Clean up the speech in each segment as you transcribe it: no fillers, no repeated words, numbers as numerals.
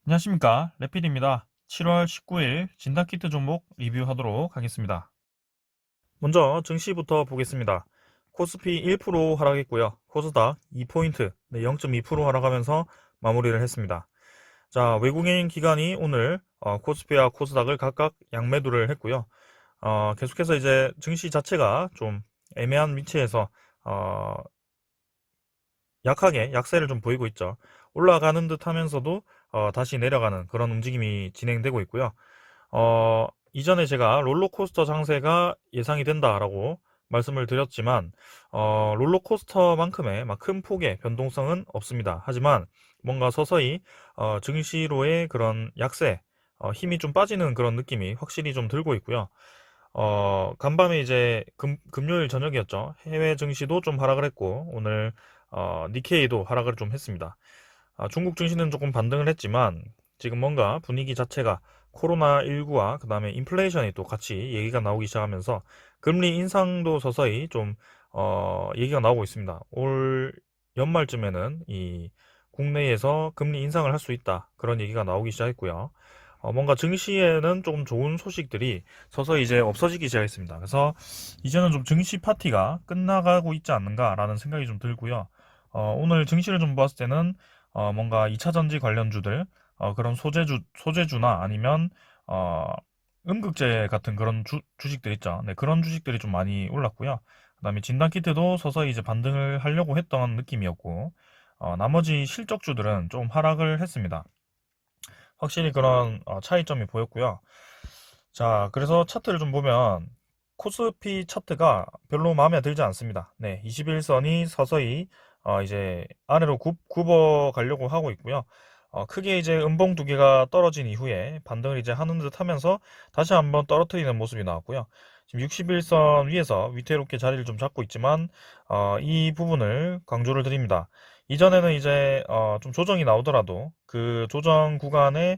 안녕하십니까, 레필입니다. 7월 19일 진단키트 종목 리뷰하도록 하겠습니다. 먼저 증시부터 보겠습니다. 코스피 1% 하락했고요. 코스닥 2포인트, 0.2% 하락하면서 마무리를 했습니다. 자, 외국인 기관이 오늘 코스피와 코스닥을 각각 양매도를 했고요. 계속해서 이제 증시 자체가 좀 애매한 위치에서 약하게 약세를 좀 보이고 있죠. 올라가는 듯 하면서도 다시 내려가는 그런 움직임이 진행되고 있고요. 이전에 제가 롤러코스터 장세가 예상이 된다라고 말씀을 드렸지만 롤러코스터만큼의 막 큰 폭의 변동성은 없습니다. 하지만 뭔가 서서히 증시로의 그런 약세, 힘이 좀 빠지는 그런 느낌이 확실히 좀 들고 있고요. 간밤에 이제 금요일 저녁이었죠. 해외 증시도 좀 하락을 했고 오늘 니케이도 하락을 좀 했습니다. 중국 증시는 조금 반등을 했지만 지금 뭔가 분위기 자체가 코로나19와 그 다음에 인플레이션이 또 같이 얘기가 나오기 시작하면서 금리 인상도 서서히 좀 얘기가 나오고 있습니다. 올 연말쯤에는 이 국내에서 금리 인상을 할 수 있다, 그런 얘기가 나오기 시작했고요. 뭔가 증시에는 조금 좋은 소식들이 서서히 이제 없어지기 시작했습니다. 그래서 이제는 좀 증시 파티가 끝나가고 있지 않는가라는 생각이 좀 들고요. 오늘 증시를 좀 봤을 때는 뭔가 2차 전지 관련주들, 그런 소재주나 아니면 음극재 같은 그런 주식들 있죠. 네, 그런 주식들이 좀 많이 올랐고요. 그다음에 진단키트도 서서히 이제 반등을 하려고 했던 느낌이었고, 나머지 실적주들은 좀 하락을 했습니다. 확실히 그런 차이점이 보였고요. 자, 그래서 차트를 좀 보면 코스피 차트가 별로 마음에 들지 않습니다. 네, 21선이 서서히 이제 아래로 굽어 가려고 하고 있고요. 크게 이제 음봉 두 개가 떨어진 이후에 반등을 이제 하는 듯 하면서 다시 한번 떨어뜨리는 모습이 나왔고요. 지금 61선 위에서 위태롭게 자리를 좀 잡고 있지만 이 부분을 강조를 드립니다. 이전에는 이제 좀 조정이 나오더라도 그 조정 구간에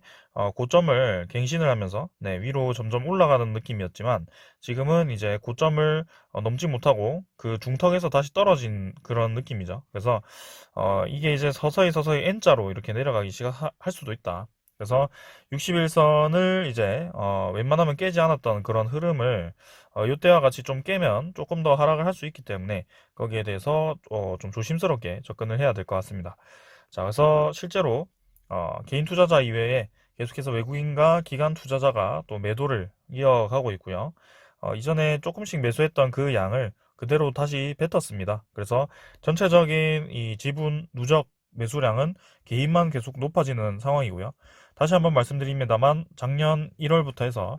고점을 갱신을 하면서 네, 위로 점점 올라가는 느낌이었지만 지금은 이제 고점을 넘지 못하고 그 중턱에서 다시 떨어진 그런 느낌이죠. 그래서 이게 이제 서서히 N자로 이렇게 내려가기 시작할 수도 있다. 그래서 61선을 이제 웬만하면 깨지 않았던 그런 흐름을 이때와 같이 좀 깨면 조금 더 하락을 할 수 있기 때문에 거기에 대해서 좀 조심스럽게 접근을 해야 될 것 같습니다. 자, 그래서 실제로 개인 투자자 이외에 계속해서 외국인과 기관 투자자가 또 매도를 이어가고 있고요. 이전에 조금씩 매수했던 그 양을 그대로 다시 뱉었습니다. 그래서 전체적인 이 지분 누적 매수량은 개인만 계속 높아지는 상황이고요. 다시 한번 말씀드립니다만 작년 1월부터 해서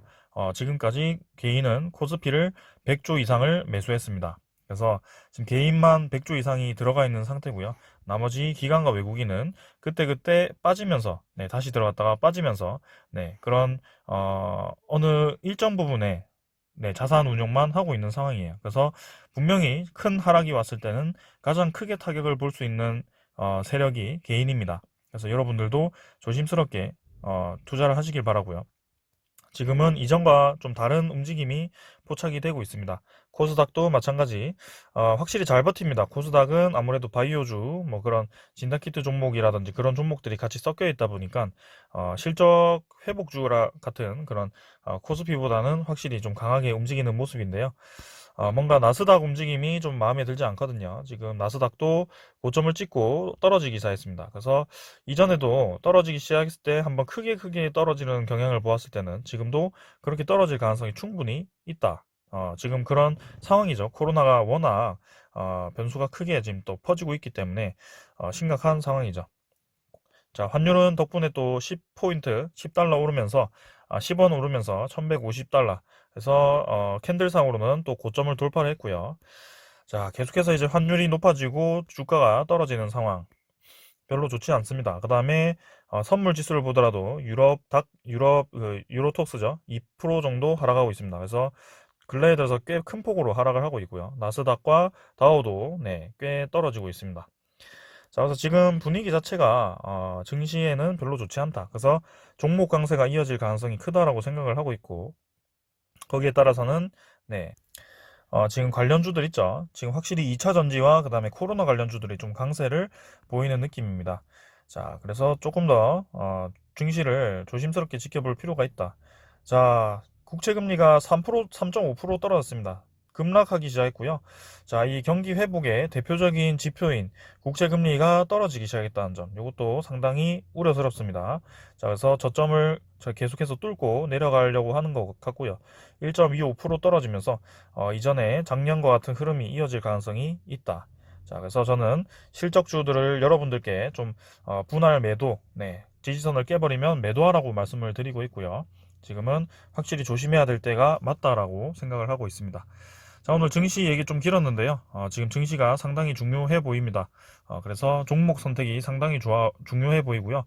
지금까지 개인은 코스피를 100조 이상을 매수했습니다. 그래서 지금 개인만 100조 이상이 들어가 있는 상태고요. 나머지 기관과 외국인은 그때그때 빠지면서 네, 다시 들어갔다가 빠지면서 네, 그런 어느 일정 부분에 네, 자산 운용만 하고 있는 상황이에요. 그래서 분명히 큰 하락이 왔을 때는 가장 크게 타격을 볼 수 있는 세력이 개인입니다. 그래서 여러분들도 조심스럽게 투자를 하시길 바라고요. 지금은 이전과 좀 다른 움직임이 포착이 되고 있습니다. 코스닥도 마찬가지. 확실히 잘 버팁니다. 코스닥은 아무래도 바이오주, 뭐 그런 진단키트 종목이라든지 그런 종목들이 같이 섞여 있다 보니까 실적 회복주라 같은 그런 코스피보다는 확실히 좀 강하게 움직이는 모습인데요. 뭔가 나스닥 움직임이 좀 마음에 들지 않거든요. 지금 나스닥도 고점을 찍고 떨어지기 시작했습니다. 그래서 이전에도 떨어지기 시작했을 때 한번 크게 떨어지는 경향을 보았을 때는 지금도 그렇게 떨어질 가능성이 충분히 있다. 지금 그런 상황이죠. 코로나가 워낙 변수가 크게 지금 또 퍼지고 있기 때문에 심각한 상황이죠. 자, 환율은 덕분에 또 10포인트, 10달러 오르면서 10원 오르면서 1150달러. 그래서 캔들상으로는 또 고점을 돌파를 했고요. 자, 계속해서 이제 환율이 높아지고 주가가 떨어지는 상황. 별로 좋지 않습니다. 그 다음에 선물 지수를 보더라도 유럽 유로톡스죠. 2% 정도 하락하고 있습니다. 그래서 근래에 들어서 꽤 큰 폭으로 하락을 하고 있고요. 나스닥과 다우도 네, 꽤 떨어지고 있습니다. 자, 그래서 지금 분위기 자체가 증시에는 별로 좋지 않다. 그래서 종목 강세가 이어질 가능성이 크다라고 생각을 하고 있고 거기에 따라서는 네, 지금 관련주들 있죠. 지금 확실히 2차 전지와 그 다음에 코로나 관련주들이 좀 강세를 보이는 느낌입니다. 자, 그래서 조금 더 증시를 조심스럽게 지켜볼 필요가 있다. 자, 국채금리가 3.5% 떨어졌습니다. 급락하기 시작했고요. 자, 이 경기 회복의 대표적인 지표인 국채금리가 떨어지기 시작했다는 점, 이것도 상당히 우려스럽습니다. 자, 그래서 저점을 계속해서 뚫고 내려가려고 하는 것 같고요. 1.25% 떨어지면서 이전에 작년과 같은 흐름이 이어질 가능성이 있다. 자, 그래서 저는 실적주들을 여러분들께 좀 분할 매도, 네, 지지선을 깨버리면 매도하라고 말씀을 드리고 있고요. 지금은 확실히 조심해야 될 때가 맞다라고 생각을 하고 있습니다. 자, 오늘 증시 얘기 좀 길었는데요. 지금 증시가 상당히 중요해 보입니다. 그래서 종목 선택이 상당히 중요해 보이고요.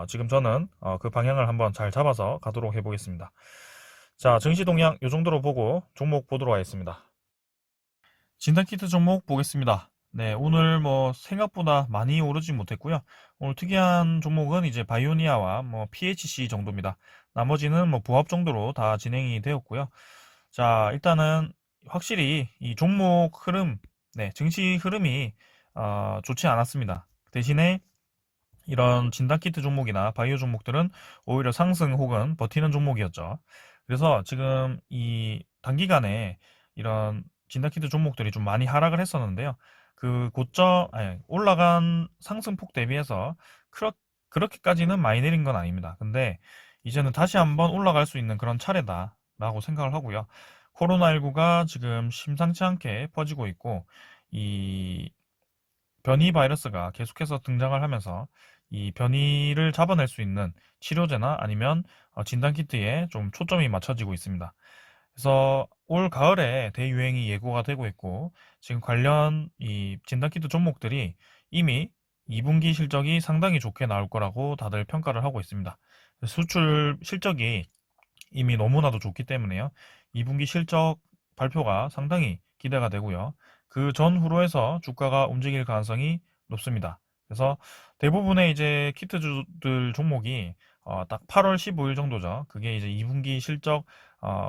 지금 저는 그 방향을 한번 잘 잡아서 가도록 해보겠습니다. 자, 증시 동향 이 정도로 보고 종목 보도록 하겠습니다. 진단키트 종목 보겠습니다. 네, 오늘 뭐 생각보다 많이 오르지 못했고요. 오늘 특이한 종목은 이제 바이오니아와 뭐 PHC 정도입니다. 나머지는 뭐 부합 정도로 다 진행이 되었고요. 자, 일단은 확실히 이 종목 흐름, 네, 증시 흐름이 좋지 않았습니다. 대신에 이런 진단키트 종목이나 바이오 종목들은 오히려 상승 혹은 버티는 종목이었죠. 그래서 지금 이 단기간에 이런 진단키트 종목들이 좀 많이 하락을 했었는데요. 그 고점, 아니, 올라간 상승폭 대비해서 그렇게까지는 많이 내린 건 아닙니다. 근데 이제는 다시 한번 올라갈 수 있는 그런 차례다라고 생각을 하고요. 코로나19가 지금 심상치 않게 퍼지고 있고, 이 변이 바이러스가 계속해서 등장을 하면서 이 변이를 잡아낼 수 있는 치료제나 아니면 진단키트에 좀 초점이 맞춰지고 있습니다. 그래서 올 가을에 대유행이 예고가 되고 있고 지금 관련 이 진단키트 종목들이 이미 2분기 실적이 상당히 좋게 나올 거라고 다들 평가를 하고 있습니다. 수출 실적이 이미 너무나도 좋기 때문에요. 2분기 실적 발표가 상당히 기대가 되고요. 그 전후로 해서 주가가 움직일 가능성이 높습니다. 그래서 대부분의 이제 키트주들 종목이 딱 8월 15일 정도죠. 그게 이제 2분기 실적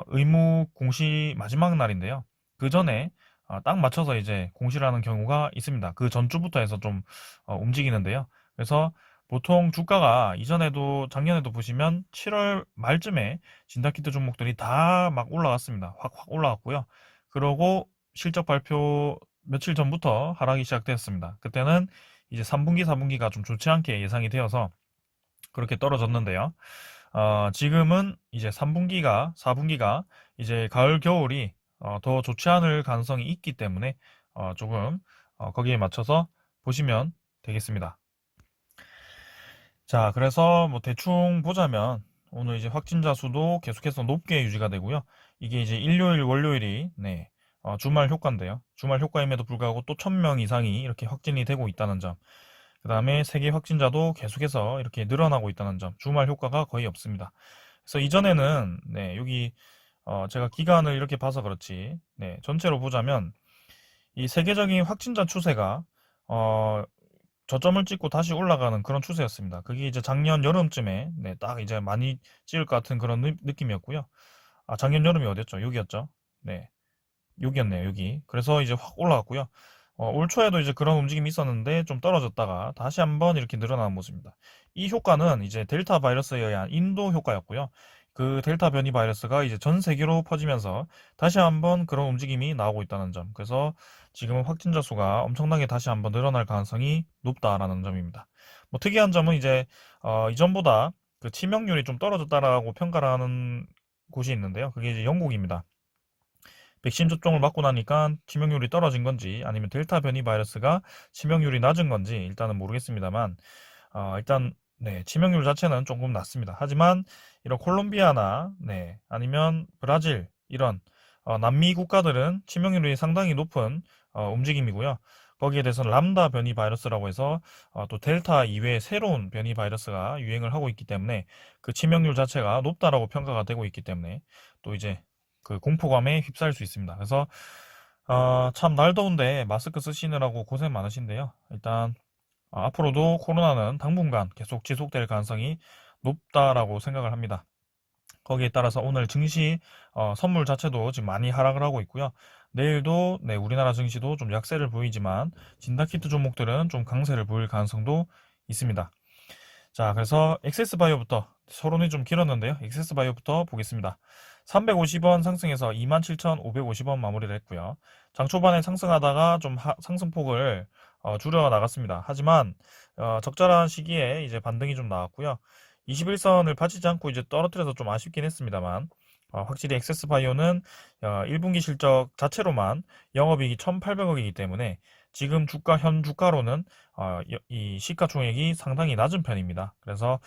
의무 공시 마지막 날인데요. 그 전에 딱 맞춰서 이제 공시를 하는 경우가 있습니다. 그 전주부터 해서 좀 움직이는데요. 그래서 보통 주가가 이전에도 작년에도 보시면 7월 말쯤에 진단키트 종목들이 다 막 올라갔습니다. 확 올라갔고요. 그러고 실적 발표 며칠 전부터 하락이 시작되었습니다. 그때는 이제 3분기, 4분기가 좀 좋지 않게 예상이 되어서 그렇게 떨어졌는데요. 지금은 이제 3분기가, 4분기가 이제 가을, 겨울이 더 좋지 않을 가능성이 있기 때문에 조금 거기에 맞춰서 보시면 되겠습니다. 자, 그래서 뭐 대충 보자면 오늘 이제 확진자 수도 계속해서 높게 유지가 되고요. 이게 이제 일요일, 월요일이 네, 주말 효과인데요. 주말 효과임에도 불구하고 또 1000명 이상이 이렇게 확진이 되고 있다는 점. 그 다음에 세계 확진자도 계속해서 이렇게 늘어나고 있다는 점. 주말 효과가 거의 없습니다. 그래서 이전에는 네, 여기 제가 기간을 이렇게 봐서 그렇지. 네, 전체로 보자면 이 세계적인 확진자 추세가 어, 저점을 찍고 다시 올라가는 그런 추세였습니다. 그게 이제 작년 여름쯤에 네, 딱 이제 많이 찍을 것 같은 그런 느낌이었고요. 작년 여름이 어디였죠? 여기였죠. 네, 여기였네요. 여기. 그래서 이제 확 올라갔고요. 올 초에도 이제 그런 움직임이 있었는데 좀 떨어졌다가 다시 한번 이렇게 늘어나는 모습입니다. 이 효과는 이제 델타 바이러스에 의한 인도 효과였고요. 그 델타 변이 바이러스가 이제 전 세계로 퍼지면서 다시 한번 그런 움직임이 나오고 있다는 점. 그래서 지금은 확진자 수가 엄청나게 다시 한번 늘어날 가능성이 높다라는 점입니다. 뭐 특이한 점은 이제 이전보다 그 치명률이 좀 떨어졌다라고 평가를 하는 곳이 있는데요. 그게 이제 영국입니다. 백신 접종을 맞고 나니까 치명률이 떨어진 건지 아니면 델타 변이 바이러스가 치명률이 낮은 건지 일단은 모르겠습니다만 일단 네, 치명률 자체는 조금 낮습니다. 하지만 이런 콜롬비아나 네, 아니면 브라질 이런 남미 국가들은 치명률이 상당히 높은 움직임이고요. 거기에 대해서는 람다 변이 바이러스라고 해서 또 델타 이외의 새로운 변이 바이러스가 유행을 하고 있기 때문에 그 치명률 자체가 높다라고 평가가 되고 있기 때문에 또 이제 그 공포감에 휩싸일 수 있습니다. 그래서 참 날 더운데 마스크 쓰시느라고 고생 많으신데요. 일단 앞으로도 코로나는 당분간 계속 지속될 가능성이 높다라고 생각을 합니다. 거기에 따라서 오늘 증시 선물 자체도 지금 많이 하락을 하고 있고요. 내일도 네, 우리나라 증시도 좀 약세를 보이지만 진단키트 종목들은 좀 강세를 보일 가능성도 있습니다. 자, 그래서 엑세스바이오부터 서론이 좀 길었는데요. 엑세스바이오부터 보겠습니다. 350원 상승해서 27,550원 마무리를 했고요. 장 초반에 상승하다가 좀 상승폭을 줄여 나갔습니다. 하지만 적절한 시기에 이제 반등이 좀 나왔고요. 21선을 파지지 않고 이제 떨어뜨려서 좀 아쉽긴 했습니다만 확실히 엑세스바이오는 1분기 실적 자체로만 영업이익이 1,800억이기 때문에 지금 현 주가로는 이 시가총액이 상당히 낮은 편입니다. 그래서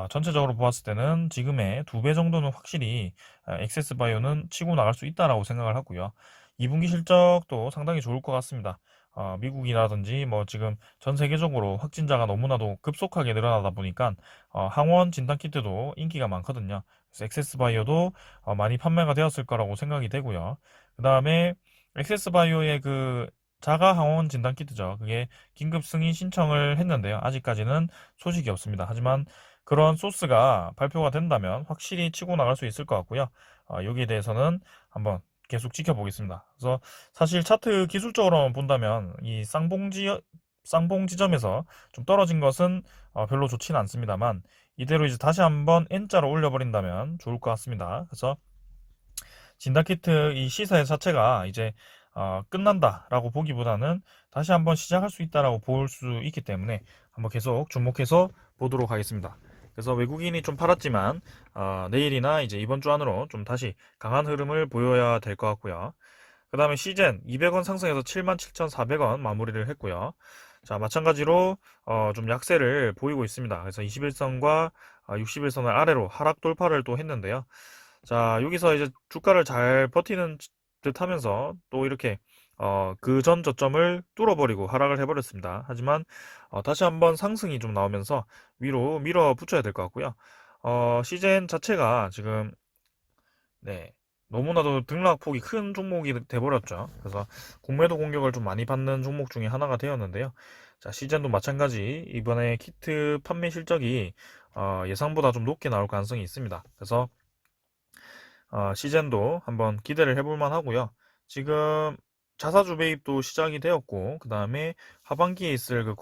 전체적으로 보았을 때는 지금의 2배 정도는 확실히 엑세스바이오는 치고 나갈 수 있다라고 생각을 하고요. 2분기 실적도 상당히 좋을 것 같습니다. 미국이라든지 뭐 지금 전 세계적으로 확진자가 너무나도 급속하게 늘어나다 보니까 항원 진단키트도 인기가 많거든요. 그래서 엑세스바이오도 많이 판매가 되었을 거라고 생각이 되고요. 그 다음에 엑세스바이오의 그 자가 항원 진단 키트죠. 그게 긴급 승인 신청을 했는데요. 아직까지는 소식이 없습니다. 하지만 그런 소스가 발표가 된다면 확실히 치고 나갈 수 있을 것 같고요. 여기에 대해서는 한번 계속 지켜보겠습니다. 그래서 사실 차트 기술적으로 본다면 이 쌍봉 지점에서 좀 떨어진 것은 별로 좋지는 않습니다만 이대로 이제 다시 한번 N자로 올려버린다면 좋을 것 같습니다. 그래서 진단키트 이 시세 자체가 이제 끝난다라고 보기보다는 다시 한번 시작할 수 있다라고 볼 수 있기 때문에 한번 계속 주목해서 보도록 하겠습니다. 그래서 외국인이 좀 팔았지만 내일이나 이제 이번 주 안으로 좀 다시 강한 흐름을 보여야 될 것 같고요. 그 다음에 시젠 200원 상승해서 77,400원 마무리를 했고요. 자, 마찬가지로 좀 약세를 보이고 있습니다. 그래서 21선과 61선을 아래로 하락 돌파를 또 했는데요. 자, 여기서 이제 주가를 잘 버티는 듯 하면서 또 이렇게 그 전 저점을 뚫어버리고 하락을 해버렸습니다. 하지만 다시 한번 상승이 좀 나오면서 위로 밀어붙여야 될 것 같고요. 시젠 자체가 지금 네, 너무나도 등락폭이 큰 종목이 돼버렸죠. 그래서 공매도 공격을 좀 많이 받는 종목 중에 하나가 되었는데요. 자, 시젠도 마찬가지 이번에 키트 판매 실적이 예상보다 좀 높게 나올 가능성이 있습니다. 그래서 시젠도 한번 기대를 해볼 만하고요. 지금 자사주 매입도 시작이 되었고, 그 다음에 하반기에 있을 그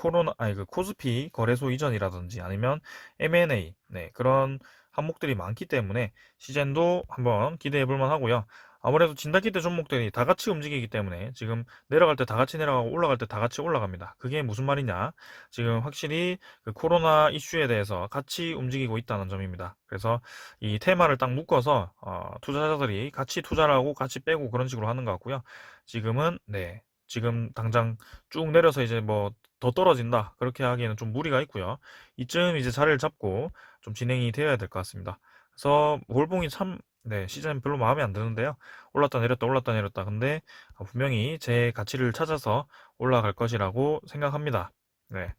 코스피 거래소 이전이라든지 아니면 M&A, 네, 그런 항목들이 많기 때문에 시젠도 한번 기대해 볼 만하고요. 아무래도 진단키트 종목들이 다 같이 움직이기 때문에 지금 내려갈 때 다 같이 내려가고 올라갈 때 다 같이 올라갑니다. 그게 무슨 말이냐? 지금 확실히 그 코로나 이슈에 대해서 같이 움직이고 있다는 점입니다. 그래서 이 테마를 딱 묶어서 투자자들이 같이 투자를 하고 같이 빼고 그런 식으로 하는 것 같고요. 지금은 네, 지금 당장 쭉 내려서 이제 뭐 더 떨어진다 그렇게 하기에는 좀 무리가 있고요. 이쯤 이제 자리를 잡고 좀 진행이 되어야 될 것 같습니다. 그래서 월봉이 참 네, 시즌 별로 마음에 안 드는데요. 올랐다 내렸다 올랐다 내렸다. 근데 분명히 제 가치를 찾아서 올라갈 것이라고 생각합니다. 네.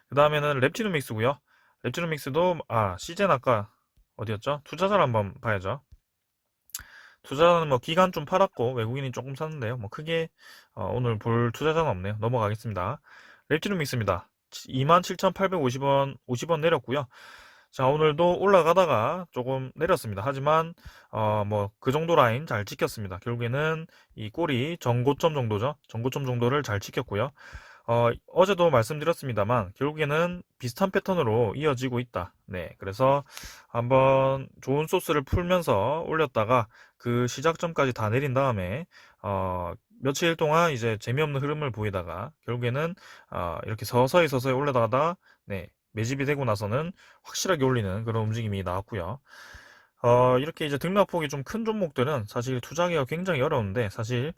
그 다음에는 랩티노믹스고요. 랩티노믹스도 시즌 아까 어디였죠? 투자자를 한번 봐야죠. 투자자는 뭐 기간 좀 팔았고 외국인이 조금 샀는데요. 뭐 크게 오늘 볼 투자자는 없네요. 넘어가겠습니다. 랩티노믹스입니다. 27,850원 50원 내렸고요. 자, 오늘도 올라가다가 조금 내렸습니다. 하지만 뭐 그 정도 라인 잘 지켰습니다. 결국에는 이 꼬리 전고점 정도죠. 전고점 정도를 잘 지켰고요. 어제도 말씀드렸습니다만 결국에는 비슷한 패턴으로 이어지고 있다. 네, 그래서 한번 좋은 소스를 풀면서 올렸다가 그 시작점까지 다 내린 다음에 며칠 동안 이제 재미없는 흐름을 보이다가 결국에는 이렇게 서서히 올라다가 네, 매집이 되고 나서는 확실하게 올리는 그런 움직임이 나왔고요. 이렇게 이제 등락폭이 좀 큰 종목들은 사실 투자하기가 굉장히 어려운데 사실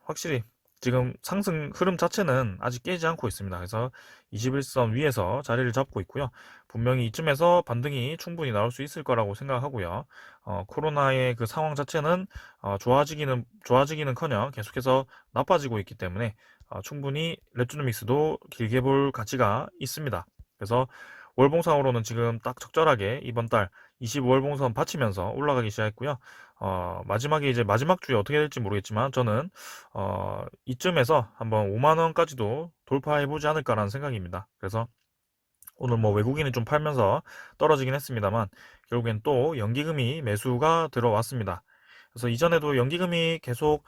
확실히 지금 상승 흐름 자체는 아직 깨지 않고 있습니다. 그래서 21선 위에서 자리를 잡고 있고요. 분명히 이쯤에서 반등이 충분히 나올 수 있을 거라고 생각하고요. 코로나의 그 상황 자체는 좋아지기는커녕 계속해서 나빠지고 있기 때문에 충분히 랩주노믹스도 길게 볼 가치가 있습니다. 그래서 월봉상으로는 지금 딱 적절하게 이번 달 25월봉선 받치면서 올라가기 시작했고요. 마지막에 이제 마지막 주에 어떻게 될지 모르겠지만 저는 이쯤에서 한번 5만 원까지도 돌파해 보지 않을까라는 생각입니다. 그래서 오늘 뭐 외국인이 좀 팔면서 떨어지긴 했습니다만 결국엔 또 연기금이 매수가 들어왔습니다. 그래서 이전에도 연기금이 계속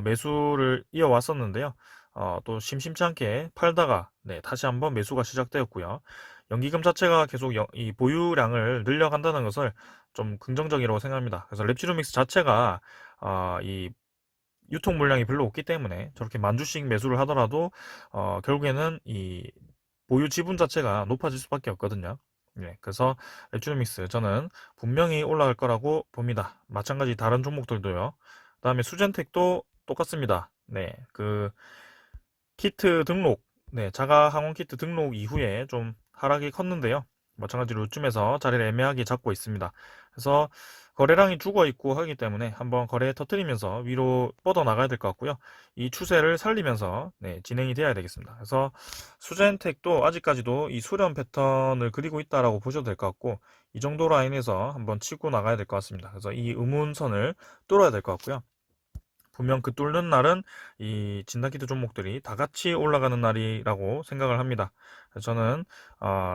매수를 이어왔었는데요. 또 심심치 않게 팔다가 네, 다시 한번 매수가 시작되었고요. 연기금 자체가 계속 이 보유량을 늘려간다는 것을 좀 긍정적이라고 생각합니다. 그래서 랩지로믹스 자체가 이 유통 물량이 별로 없기 때문에 저렇게 만 주씩 매수를 하더라도 결국에는 이 보유 지분 자체가 높아질 수밖에 없거든요. 네, 그래서 랩지로믹스 저는 분명히 올라갈 거라고 봅니다. 마찬가지 다른 종목들도요. 그다음에 수젠텍도 똑같습니다. 네, 그 키트 등록, 네, 자가 항원 키트 등록 이후에 좀 하락이 컸는데요. 마찬가지로 요쯤에서 자리를 애매하게 잡고 있습니다. 그래서 거래량이 죽어 있고 하기 때문에 한번 거래 터트리면서 위로 뻗어 나가야 될 것 같고요. 이 추세를 살리면서 네, 진행이 돼야 되겠습니다. 그래서 수젠텍도 아직까지도 이 수렴 패턴을 그리고 있다라고 보셔도 될 것 같고, 이 정도 라인에서 한번 치고 나가야 될 것 같습니다. 그래서 이 의문선을 뚫어야 될 것 같고요. 분명 그 뚫는 날은 이 진단키트 종목들이 다 같이 올라가는 날이라고 생각을 합니다. 그래서 저는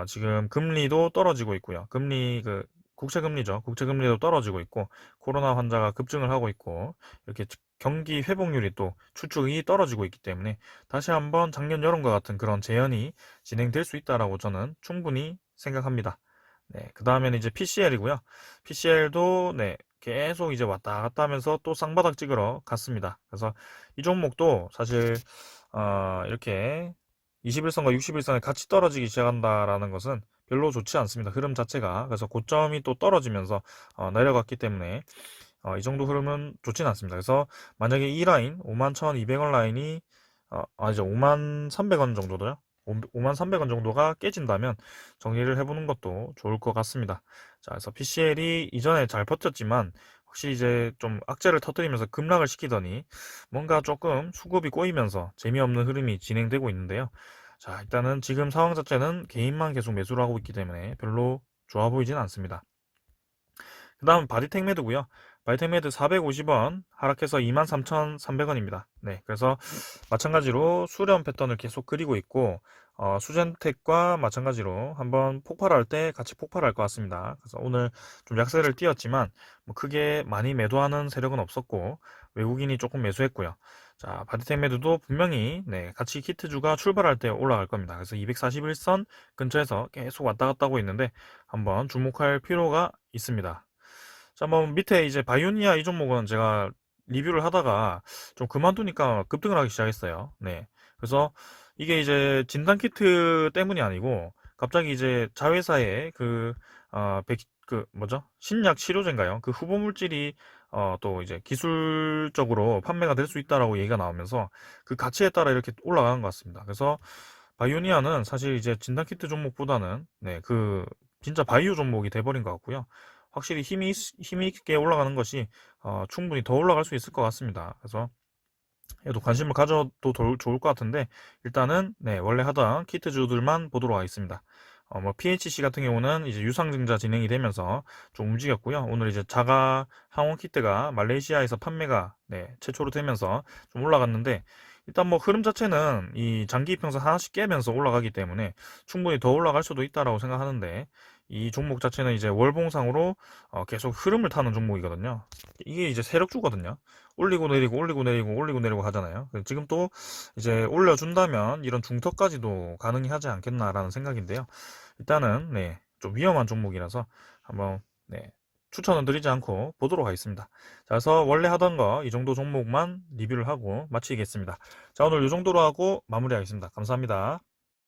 지금 금리도 떨어지고 있고요. 금리 국채 금리죠. 국채 금리도 떨어지고 있고 코로나 환자가 급증을 하고 있고 이렇게 경기 회복률이 또 추축이 떨어지고 있기 때문에 다시 한번 작년 여름과 같은 그런 재현이 진행될 수 있다라고 저는 충분히 생각합니다. 네, 그 다음에는 이제 PCL이고요. PCL도 네, 계속 이제 왔다 갔다 하면서 또 쌍바닥 찍으러 갔습니다. 그래서 이 종목도 사실 이렇게 21선과 61선에 같이 떨어지기 시작한다라는 것은 별로 좋지 않습니다. 흐름 자체가. 그래서 고점이 또 떨어지면서 내려갔기 때문에 이 정도 흐름은 좋진 않습니다. 그래서 만약에 이 라인 51,200원 라인이 아니죠, 53,300원 정도도요. 53,300원 정도가 깨진다면 정리를 해보는 것도 좋을 것 같습니다. 자, 그래서 PCL이 이전에 잘 버텼지만 확실히 이제 좀 악재를 터뜨리면서 급락을 시키더니 뭔가 조금 수급이 꼬이면서 재미없는 흐름이 진행되고 있는데요. 자, 일단은 지금 상황 자체는 개인만 계속 매수를 하고 있기 때문에 별로 좋아 보이진 않습니다. 그 다음 바디텍메드고요. 바디텍메드 450원 하락해서 23,300원입니다. 네, 그래서 마찬가지로 수렴 패턴을 계속 그리고 있고 수젠텍과 마찬가지로 한번 폭발할 때 같이 폭발할 것 같습니다. 그래서 오늘 좀 약세를 띄었지만 뭐 크게 많이 매도하는 세력은 없었고 외국인이 조금 매수했고요. 자, 바디텍메드도 분명히 네, 같이 키트주가 출발할 때 올라갈 겁니다. 그래서 241선 근처에서 계속 왔다 갔다 하고 있는데 한번 주목할 필요가 있습니다. 자, 뭐 밑에 이제 바이오니아 이 종목은 제가 리뷰를 하다가 좀 그만두니까 급등을 하기 시작했어요. 네. 그래서 이게 이제 진단키트 때문이 아니고 갑자기 이제 자회사의 뭐죠? 신약 치료제인가요? 그 후보 물질이 또 이제 기술적으로 판매가 될 수 있다라고 얘기가 나오면서 그 가치에 따라 이렇게 올라가는 것 같습니다. 그래서 바이오니아는 사실 이제 진단키트 종목보다는 네, 진짜 바이오 종목이 돼버린 것 같고요. 확실히 힘이 있게 올라가는 것이 충분히 더 올라갈 수 있을 것 같습니다. 그래서 얘도 관심을 가져도 좋을 것 같은데 일단은 네, 원래 하던 키트주들만 보도록 하겠습니다. 뭐 PHC 같은 경우는 이제 유상증자 진행이 되면서 좀 움직였고요. 오늘 이제 자가 항원 키트가 말레이시아에서 판매가 네, 최초로 되면서 좀 올라갔는데 일단 뭐 흐름 자체는 이 장기 이평선 하나씩 깨면서 올라가기 때문에 충분히 더 올라갈 수도 있다라고 생각하는데 이 종목 자체는 이제 월봉상으로 계속 흐름을 타는 종목이거든요. 이게 이제 세력주거든요. 올리고 내리고 올리고 내리고 올리고 내리고 하잖아요. 지금 또 이제 올려준다면 이런 중턱까지도 가능히 하지 않겠나라는 생각인데요. 일단은 네, 좀 위험한 종목이라서 한번 네, 추천은 드리지 않고 보도록 하겠습니다. 자, 그래서 원래 하던 거 이 정도 종목만 리뷰를 하고 마치겠습니다. 자, 오늘 이 정도로 하고 마무리하겠습니다. 감사합니다.